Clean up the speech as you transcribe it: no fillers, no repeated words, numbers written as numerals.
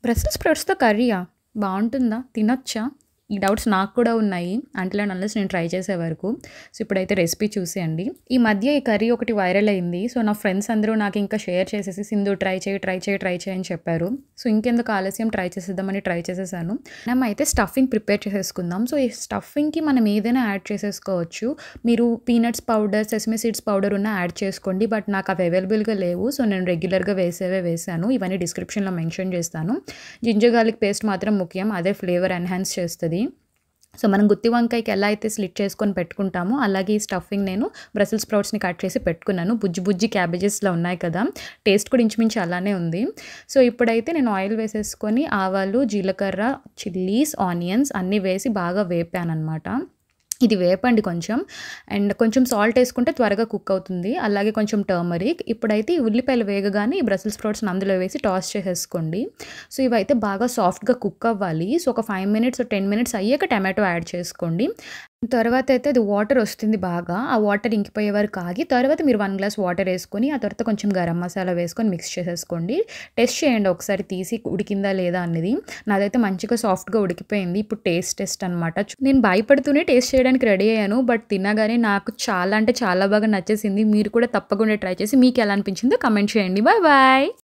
Brussels స్ప్రౌట్స్‌తో కర్రీయా? బావుంటుందా? తినొచ్చా? ఈ doubts నాకు కూడా ఉన్నాయి. అంటిల్ అండ్ అన్లెస్ నేను ట్రై చేసే వరకు. సో, ఇప్పుడైతే రెసిపీ చూసేయండి. ఈ మధ్య ఈ కర్రీ ఒకటి వైరల్ అయింది. సో, నా ఫ్రెండ్స్ అందరూ నాకింకా షేర్ చేసేసి, "సింధు ట్రై చేయి, ట్రై చేయి, ట్రై చేయి" అని చెప్పారు. సో, ఇంకెందుకు ఆలస్యం ట్రై చేసేద్దామని ట్రై చేసేసాను. మనమైతే స్టఫింగ్ ప్రిపేర్ చేసేసుకుందాం. సో, ఈ స్టఫింగ్‌కి మనం ఏదైనా యాడ్ చేసేసుకోవచ్చు. మీరు peanuts powder, sesame seeds powder ఉన్నా యాడ్ చేసుకోండి. బట్ నాకు అవి అవైలబుల్‌గా లేవు. సో, నేను రెగ్యులర్‌గా వేసేవే వేశాను. ఇవన్నీ డిస్క్రిప్షన్‌లో మెన్షన్ చేస్తాను. జింజర్ గార్లిక్ పేస్ట్ మాత్రం ముఖ్యం. అదే ఫ్లేవర్ ఎన్హాన్స్ చేస్తది. సో, మనం గుత్తి వంకాయకి ఎలా అయితే స్లిట్ చేసుకొని పెట్టుకుంటామో, అలాగే ఈ స్టఫింగ్ నేను బ్రసెల్స్ స్ప్రౌట్స్‌ని కట్ చేసి పెట్టుకున్నాను. బుజ్జి బుజ్జి క్యాబేజెస్‌లా ఉన్నాయి కదా! టేస్ట్ కూడా ఇంచుమించు అలానే ఉంది. సో, ఇప్పుడైతే నేను ఆయిల్ వేసేసుకొని ఆవాలు, జీలకర్ర, చిల్లీస్, ఆనియన్స్ అన్నీ వేసి బాగా వేపాననమాట. ఇది వేపండి కొంచెం. అండ్ కొంచెం సాల్ట్ ఏసుకుంటే త్వరగా కుక్ అవుతుంది. అలాగే కొంచెం టర్మరిక్. ఇప్పుడైతే ఈ ఉల్లిపాయలు వేగగానే ఈ బ్రసెల్స్ స్ప్రౌట్స్‌ని అందులో వేసి టాస్ చేసేసుకోండి. సో, ఇవైతే బాగా సాఫ్ట్‌గా కుక్ అవ్వాలి. సో, ఒక 5 మినిట్స్, 10 మినిట్స్ అయ్యాక టమాటో యాడ్ చేసుకోండి. తర్వాత అయితే అది వాటర్ వస్తుంది బాగా. ఆ వాటర్ ఇంకిపోయే వరకు ఆగి, తర్వాత మీరు 1 గ్లాస్ వాటర్ ఏసుకొని, ఆ తర్వాత కొంచెం గరం మసాలా వేసుకొని మిక్స్ చేసేసుకోండి. టెస్ట్ చేయండి ఒకసారి తీసి ఉడికిందా లేదా అనేది. నాదైతే మంచిగా సాఫ్ట్‌గా ఉడికిపోయింది. ఇప్పుడు టెస్ట్ అనమాట. నేను భయపడుతూనే టేస్ట్ చేయడానికి రెడీ అయ్యాను. బట్ తినగానే నాకు చాలా అంటే చాలా బాగా నచ్చేసింది. మీరు కూడా తప్పకుండా ట్రై చేసి మీకెలా అనిపించిందో కామెంట్ చేయండి. Bye bye.